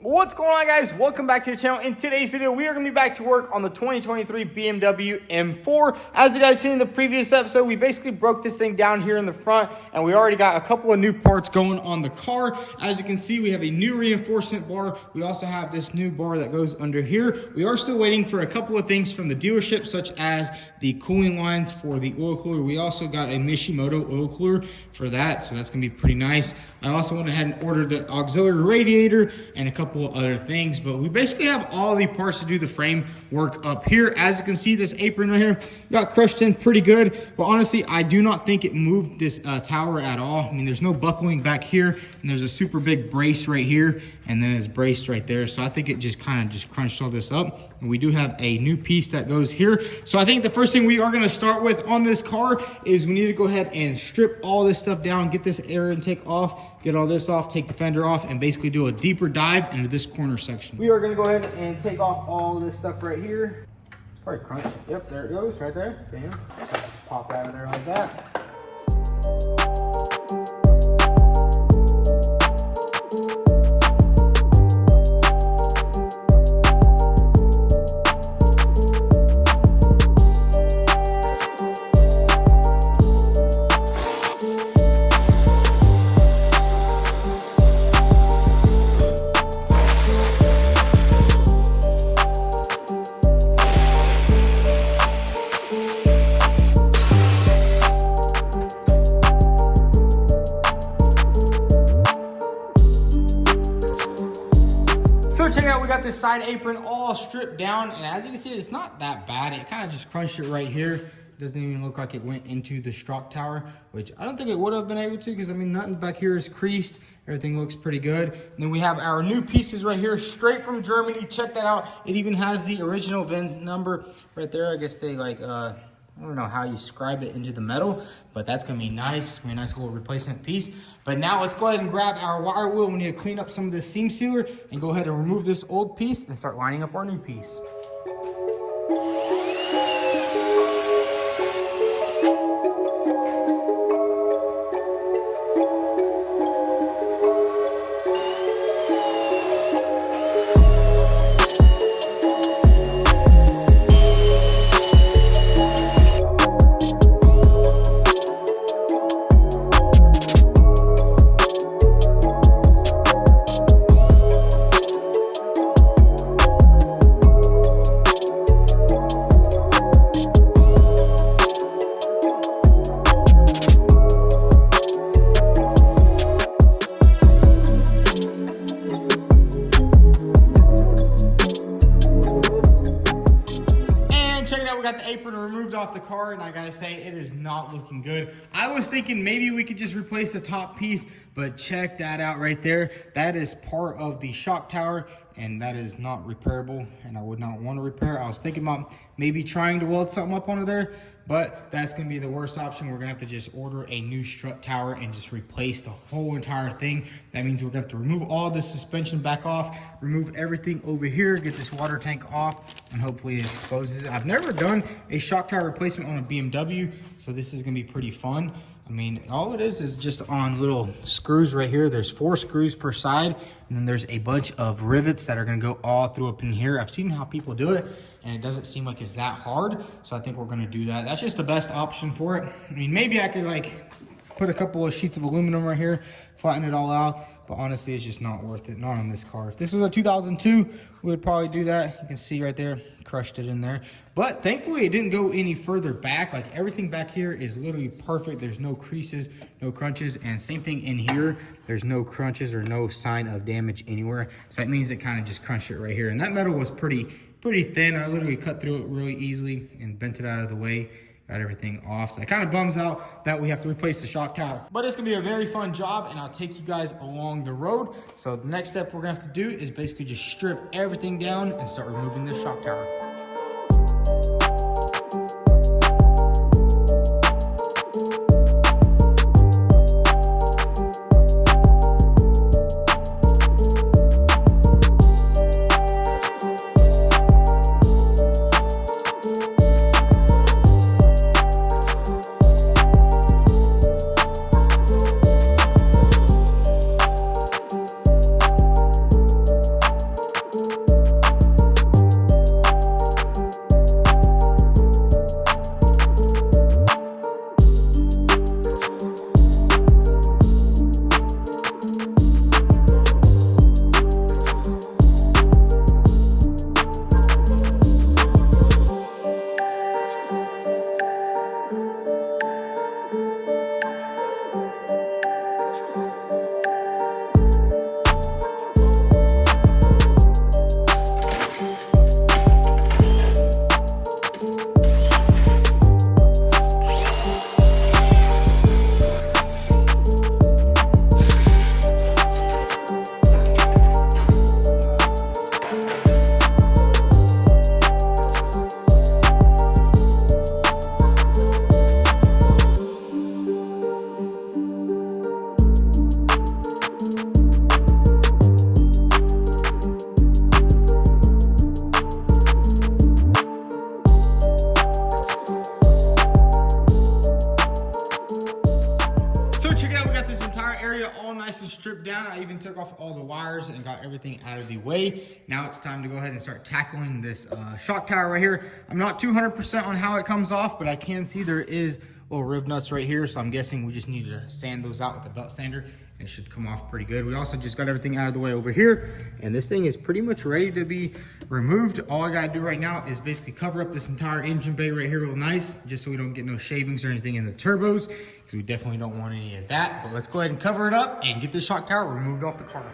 What's going on, guys? Welcome back to the channel. In today's video, we are going to be back to work on the 2023 BMW M4. As you guys seen in the previous episode, we basically broke this thing down here in the front, and we already got a couple of new parts going on the car. As you can see, we have a new reinforcement bar. We also have this new bar that goes under here. We are still waiting for a couple of things from the dealership, such as the cooling lines for the oil cooler. We also got a Mishimoto oil cooler for that, so that's gonna be pretty nice. I also went ahead and ordered the auxiliary radiator and a couple of other things, but we basically have all the parts to do the frame work up here. As you can see, this apron right here got crushed in pretty good, but honestly, I do not think it moved this tower at all. I mean, there's no buckling back here, and there's a super big brace right here, and then it's braced right there. So I think it just kind of just crunched all this up. And we do have a new piece that goes here. So I think the first thing we are gonna start with on this car is we need to go ahead and strip all this stuff down, get this air intake off, get all this off, take the fender off, and basically do a deeper dive into this corner section. We are gonna go ahead and take off all this stuff right here. It's probably crunched. Yep, there it goes, right there. Bam. Just pop out of there like that. So check it out, we got this side apron all stripped down, and as you can see, it's not that bad. It kind of just crunched it right here. Doesn't even look like it went into the shock tower, which I don't think it would have been able to, because I mean, nothing back here is creased. Everything looks pretty good. And then we have our new pieces right here, straight from Germany. Check that out. It even has the original VIN number right there. I guess they like, I don't know how you scribe it into the metal, but that's gonna be nice. It's gonna be a nice little replacement piece. But now let's go ahead and grab our wire wheel. We need to clean up some of this seam sealer and go ahead and remove this old piece and start lining up our new piece. We got the apron removed off the car, and I gotta say, it is not looking good. I was thinking maybe we could just replace the top piece, but check that out right there. That is part of the shock tower, and that is not repairable, and I would not want to repair. I was thinking about maybe trying to weld something up onto there, but that's gonna be the worst option. We're gonna have to just order a new strut tower and just replace the whole entire thing. That means we're gonna have to remove all this suspension back off, remove everything over here, get this water tank off, and hopefully it exposes it. I've never done a shock tower replacement on a BMW, so this is gonna be pretty fun. I mean, all it is just on little screws right here. There's 4 screws per side, and then there's a bunch of rivets that are gonna go all through up in here. I've seen how people do it, and it doesn't seem like it's that hard, so I think we're gonna do that. That's just the best option for it. I mean, maybe I could like put a couple of sheets of aluminum right here, flatten it all out, but honestly, it's just not worth it, not on this car. If this was a 2002, we would probably do that. You can see right there, crushed it in there. But thankfully, it didn't go any further back. Like everything back here is literally perfect. There's no creases, no crunches, and same thing in here. There's no crunches or no sign of damage anywhere. So that means it kind of just crunched it right here. And that metal was pretty thin. I literally cut through it really easily and bent it out of the way. Got everything off. So it kind of bums out that we have to replace the shock tower. But it's gonna be a very fun job, and I'll take you guys along the road. So the next step we're gonna have to do is basically just strip everything down and start removing the shock tower. stripped down. I even took off all the wires and got everything out of the way. Now it's time to go ahead and start tackling this shock tower right here. I'm not 200% on how it comes off, but I can see there is little rib nuts right here. So I'm guessing we just need to sand those out with the belt sander. It should come off pretty good. We also just got everything out of the way over here, and this thing is pretty much ready to be removed. All I gotta do right now is basically cover up this entire engine bay right here real nice, just so we don't get no shavings or anything in the turbos, because we definitely don't want any of that. But let's go ahead and cover it up and get this shock tower removed off the car.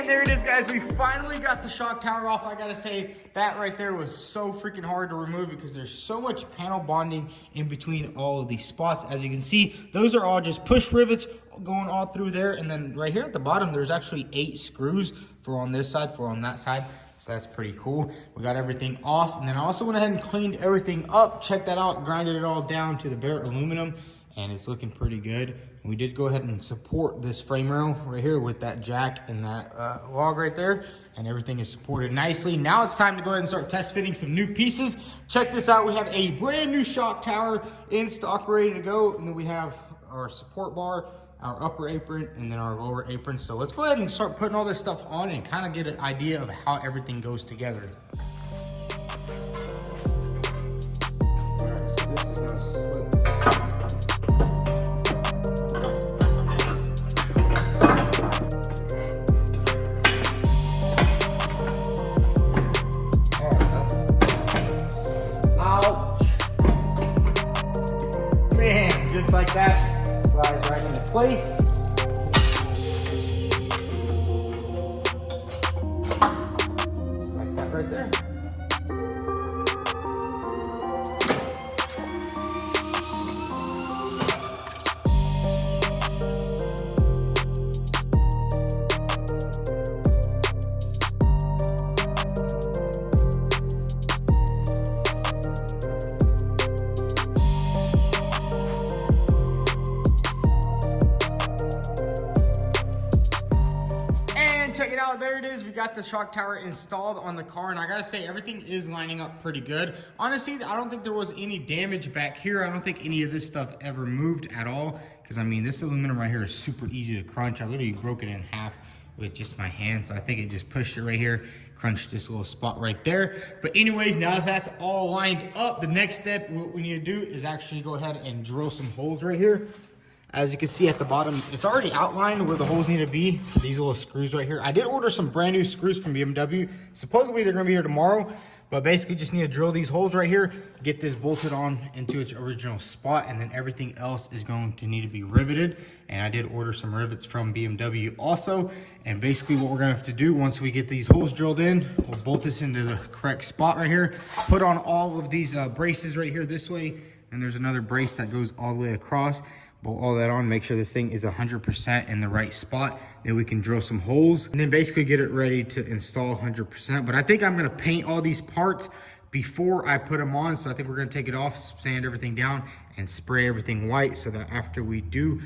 There it is, guys. We finally got the shock tower off. I gotta say, that right there was so freaking hard to remove because there's so much panel bonding in between all of these spots. As you can see, those are all just push rivets going all through there. And then right here at the bottom, there's actually 8 screws for on this side, for on that side. So that's pretty cool. We got everything off. And then I also went ahead and cleaned everything up. Check that out. Grinded it all down to the bare aluminum. And it's looking pretty good. We did go ahead and support this frame rail right here with that jack and that log right there, and everything is supported nicely. Now it's time to go ahead and start test fitting some new pieces. Check this out. We have a brand new shock tower in stock, ready to go. And then we have our support bar, our upper apron, and then our lower apron. So let's go ahead and start putting all this stuff on and kind of get an idea of how everything goes together. Just like that, slides right into place. Just like that right there. got the shock tower installed on the car, and I gotta say, everything is lining up pretty good. Honestly, I don't think there was any damage back here. I don't think any of this stuff ever moved at all, because I mean, this aluminum right here is super easy to crunch. I literally broke it in half with just my hand, so I think it just pushed it right here, crunched this little spot right there. But anyways, now that that's all lined up, the next step, what we need to do is actually go ahead and drill some holes right here. As you can see at the bottom, it's already outlined where the holes need to be for these little screws right here. I did order some brand new screws from BMW. Supposedly they're gonna be here tomorrow, but basically just need to drill these holes right here, get this bolted on into its original spot, and then everything else is going to need to be riveted. And I did order some rivets from BMW also. And basically what we're gonna have to do once we get these holes drilled in, we'll bolt this into the correct spot right here, put on all of these braces right here this way, and there's another brace that goes all the way across. Bolt all that on, make sure this thing is 100% in the right spot. Then we can drill some holes and then basically get it ready to install 100%. But I think I'm gonna paint all these parts before I put them on. So I think we're gonna take it off, sand everything down, and spray everything white, so that after we do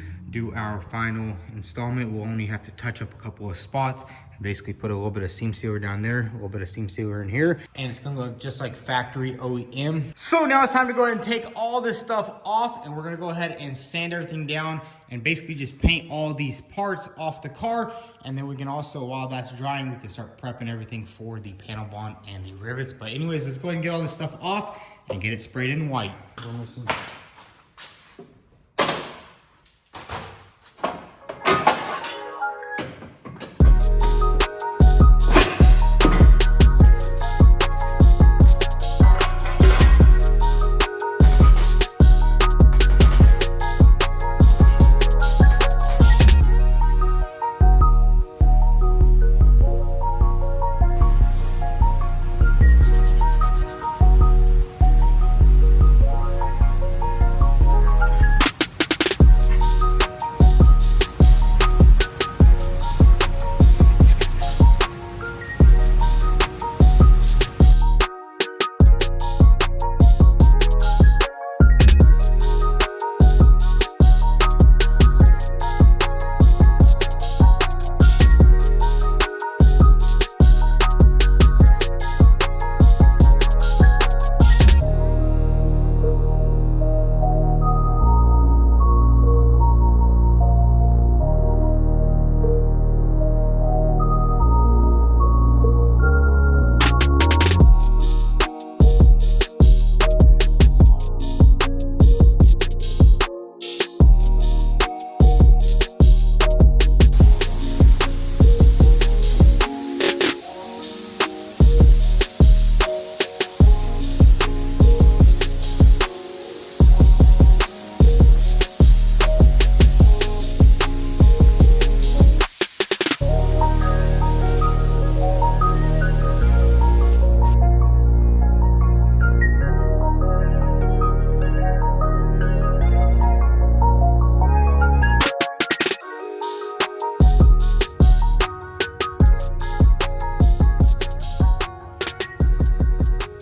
our final installment, we'll only have to touch up a couple of spots. Basically put a little bit of seam sealer down there, a little bit of seam sealer in here, and it's gonna look just like factory OEM. So now it's time to go ahead and take all this stuff off, and we're gonna go ahead and sand everything down and basically just paint all these parts off the car. And then we can also, while that's drying, we can start prepping everything for the panel bond and the rivets. But anyways, let's go ahead and get all this stuff off and get it sprayed in white.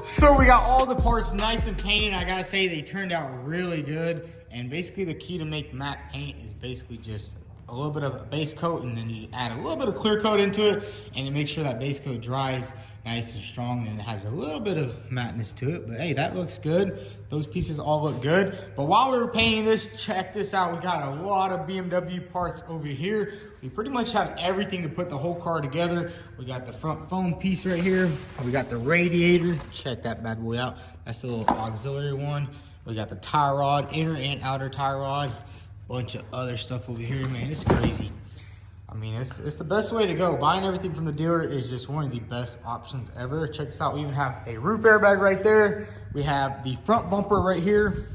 So we got all the parts nice and painted. I gotta say, they turned out really good. And basically the key to make matte paint is basically just a little bit of a base coat, and then you add a little bit of clear coat into it, and you make sure that base coat dries nice and strong, and it has a little bit of matteness to it. But hey, that looks good. Those pieces all look good. But while we were painting this, check this out. We got a lot of BMW parts over here. We pretty much have everything to put the whole car together. We got the front foam piece right here. We got the radiator. Check that bad boy out. That's the little auxiliary one. We got the tie rod, inner and outer tie rod. Bunch of other stuff over here, man. It's crazy. I mean, it's the best way to go. Buying everything from the dealer is just one of the best options ever. Check this out. We even have a roof airbag right there. We have the front bumper right here.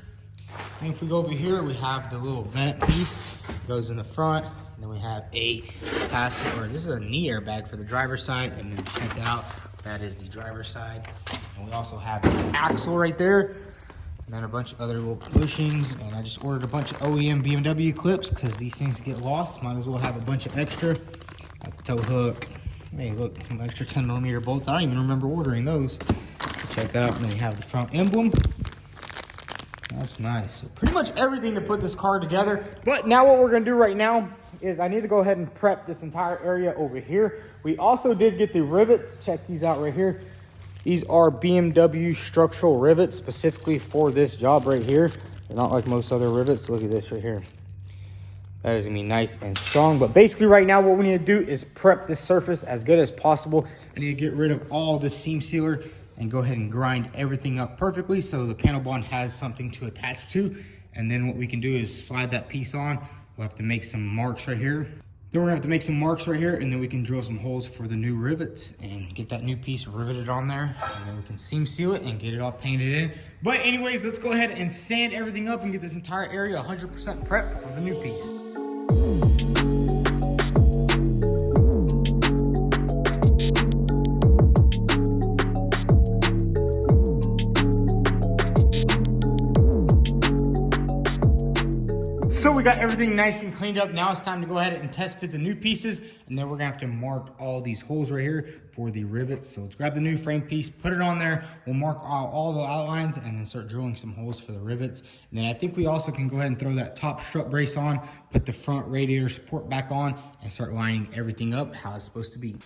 And if we go over here, we have the little vent piece. Goes in the front. And then we have a passenger. This is a knee airbag for the driver's side. And then check that out. That is the driver's side. And we also have the axle right there. And then a bunch of other little bushings. And I just ordered a bunch of OEM BMW clips because these things get lost. Might as well have a bunch of extra. Got the tow hook. Hey, look, some extra 10mm bolts. I don't even remember ordering those. Check that out. And then we have the front emblem. That's nice. So pretty much everything to put this car together. But now what we're going to do right now is I need to go ahead and prep this entire area over here. We also did get the rivets. Check these out right here. These are BMW structural rivets specifically for this job right here. They're not like most other rivets. Look at this right here. That is gonna be nice and strong. But basically right now what we need to do is prep this surface as good as possible. I need to get rid of all the seam sealer and go ahead and grind everything up perfectly so the panel bond has something to attach to. And then what we can do is slide that piece on. We'll have to make some marks right here. Then we're gonna have to make some marks right here, and then we can drill some holes for the new rivets and get that new piece riveted on there. And then we can seam seal it and get it all painted in. But anyways, let's go ahead and sand everything up and get this entire area 100% prepped for the new piece. So we got everything nice and cleaned up. Now it's time to go ahead and test fit the new pieces. And then we're gonna have to mark all these holes right here for the rivets. So let's grab the new frame piece, put it on there. We'll mark all the outlines and then start drilling some holes for the rivets. And then I think we also can go ahead and throw that top strut brace on, put the front radiator support back on, and start lining everything up how it's supposed to be.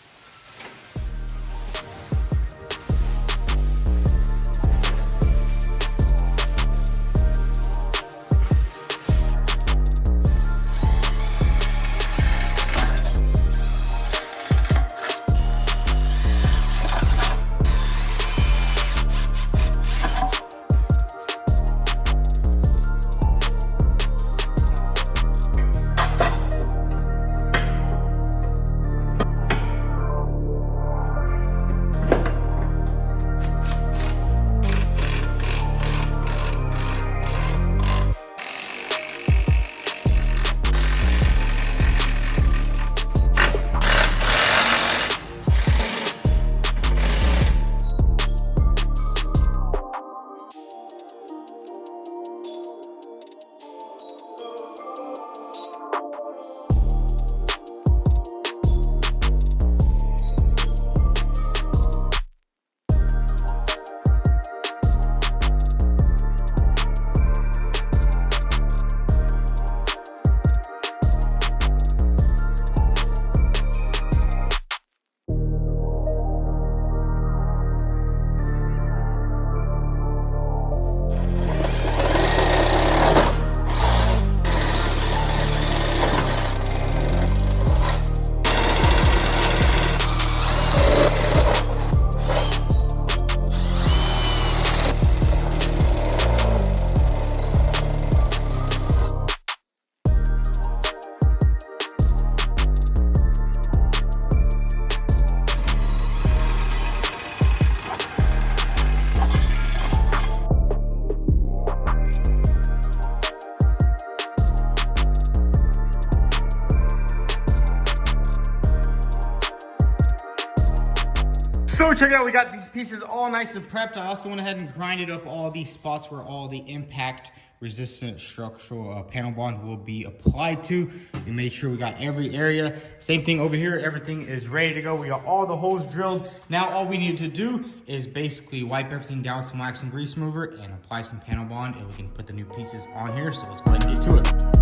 So check it out, we got these pieces all nice and prepped. I also went ahead and grinded up all these spots where all the impact resistant structural panel bond will be applied to. We made sure we got every area. Same thing over here, everything is ready to go. We got all the holes drilled. Now all we need to do is basically wipe everything down with some wax and grease remover and apply some panel bond, and we can put the new pieces on here. So let's go ahead and get to it.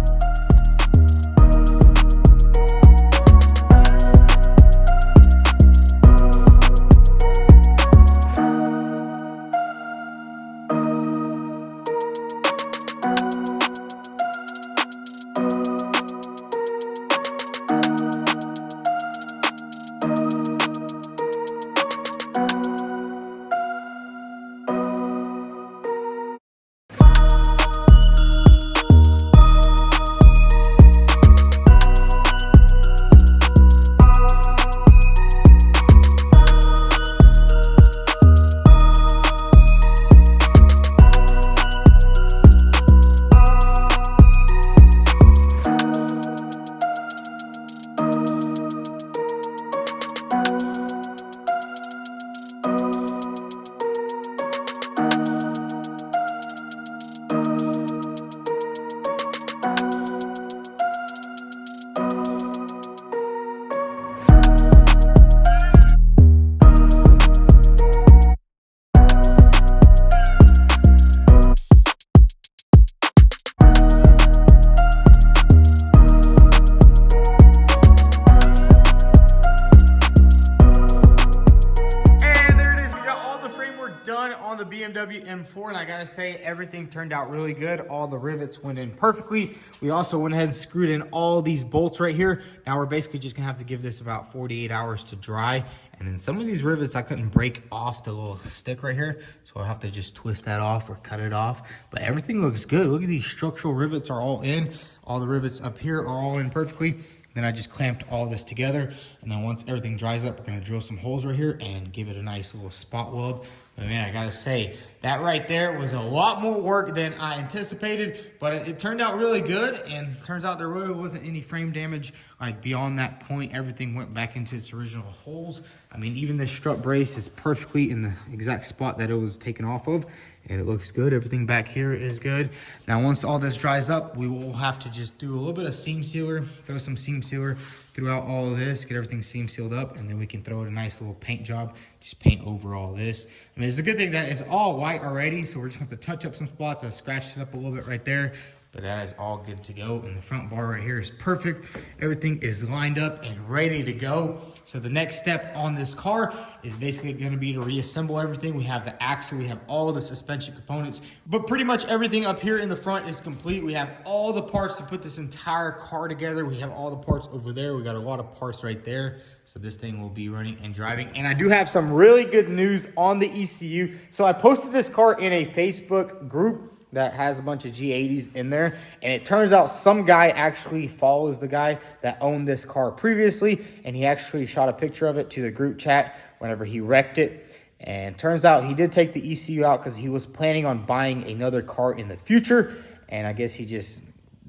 BMW M4, and I gotta say, everything turned out really good. All the rivets went in perfectly. We also went ahead and screwed in all these bolts right here. Now we're basically just gonna have to give this about 48 hours to dry. And then some of these rivets I couldn't break off the little stick right here, so I'll have to just twist that off or cut it off. But everything looks good. Look at these structural rivets are all in. All the rivets up here are all in perfectly. Then I just clamped all this together. And then once everything dries up, we're gonna drill some holes right here and give it a nice little spot weld. But man, I gotta say, that right there was a lot more work than I anticipated, but it turned out really good. And turns out there really wasn't any frame damage. Like beyond that point, everything went back into its original holes. I mean, even this strut brace is perfectly in the exact spot that it was taken off of. And it looks good. Everything back here is good. Now, once all this dries up, we will have to just do a little bit of seam sealer, throw some seam sealer throughout all of this, get everything seam sealed up, and then we can throw it a nice little paint job, just paint over all this. I mean, it's a good thing that it's all white already, so we're just gonna have to touch up some spots. I scratched it up a little bit right there, but that is all good to go. And the front bar right here is perfect. Everything is lined up and ready to go. So the next step on this car is basically gonna be to reassemble everything. We have the axle, we have all the suspension components, but pretty much everything up here in the front is complete. We have all the parts to put this entire car together. We have all the parts over there. We got a lot of parts right there. So this thing will be running and driving. And I do have some really good news on the ECU. So I posted this car in a Facebook group that has a bunch of G80s in there, and it turns out some guy actually follows the guy that owned this car previously, and he actually shot a picture of it to the group chat whenever he wrecked it. And turns out he did take the ECU out because he was planning on buying another car in the future, and I guess he just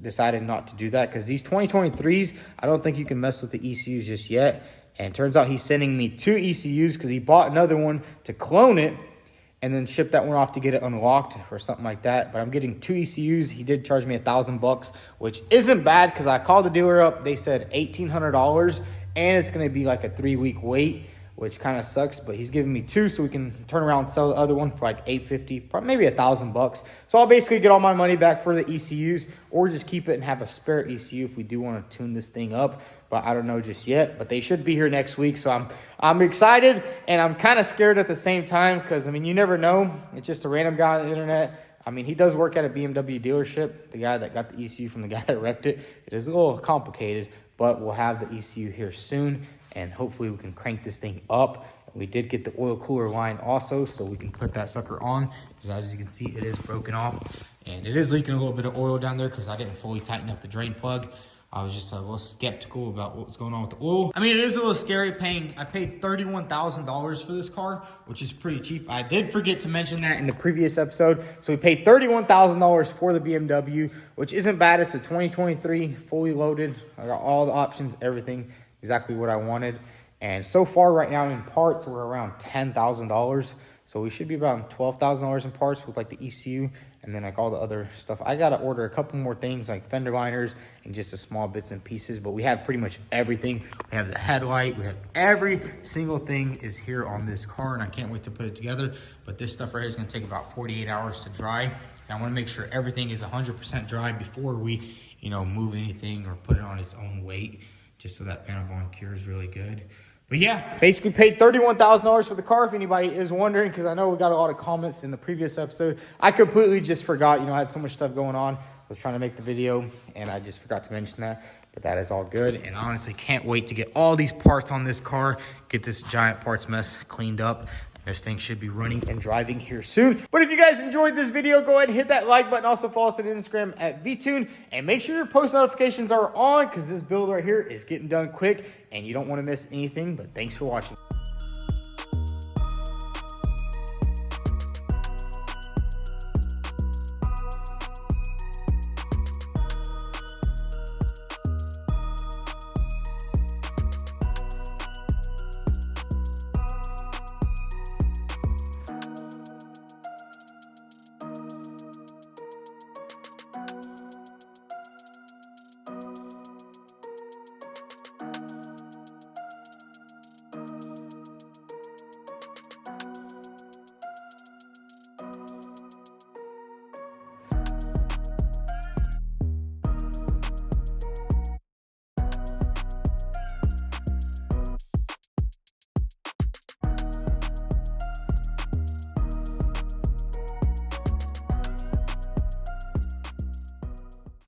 decided not to do that because these 2023s, I don't think you can mess with the ECUs just yet. And turns out he's sending me 2 ECUs because he bought another one to clone it and then ship that one off to get it unlocked or something like that. But I'm getting 2 ECUs. He did charge me $1,000, which isn't bad because I called the dealer up. They said $1,800, and it's going to be like a 3-week wait, which kind of sucks. But he's giving me 2 so we can turn around and sell the other one for like $850, probably maybe $1,000. So I'll basically get all my money back for the ECUs, or just keep it and have a spare ECU if we do want to tune this thing up. But I don't know just yet, but they should be here next week. So I'm excited, and I'm kind of scared at the same time because, I mean, you never know. It's just a random guy on the internet. I mean, he does work at a BMW dealership, the guy that got the ECU from the guy that wrecked it. It is a little complicated, but we'll have the ECU here soon, and hopefully we can crank this thing up. We did get the oil cooler line also, so we can put that sucker on, because as you can see, it is broken off, and it is leaking a little bit of oil down there because I didn't fully tighten up the drain plug. I was just a little skeptical about what was going on with the oil. I mean, it is a little scary paying. I paid $31,000 for this car, which is pretty cheap. I did forget to mention that in the previous episode. So we paid $31,000 for the BMW, which isn't bad. It's a 2023, fully loaded. I got all the options, everything, exactly what I wanted. And so far right now in parts, we're around $10,000. So we should be about $12,000 in parts with like the ECU and then like all the other stuff. I got to order a couple more things like fender liners and just a small bits and pieces, but we have pretty much everything. We have the headlight, we have every single thing is here on this car, and I can't wait to put it together. But this stuff right here is going to take about 48 hours to dry. And I want to make sure everything is 100% dry before we, you know, move anything or put it on its own weight, just so that panel bond cure is really good. But yeah, basically paid $31,000 for the car, if anybody is wondering, because I know we got a lot of comments in the previous episode. I completely just forgot, you know, I had so much stuff going on. I was trying to make the video, and I just forgot to mention that. But that is all good, and I honestly can't wait to get all these parts on this car, get this giant parts mess cleaned up. This thing should be running and driving here soon. But if you guys enjoyed this video, go ahead and hit that like button. Also follow us on Instagram at vTuned. And make sure your post notifications are on, because this build right here is getting done quick and you don't want to miss anything. But thanks for watching.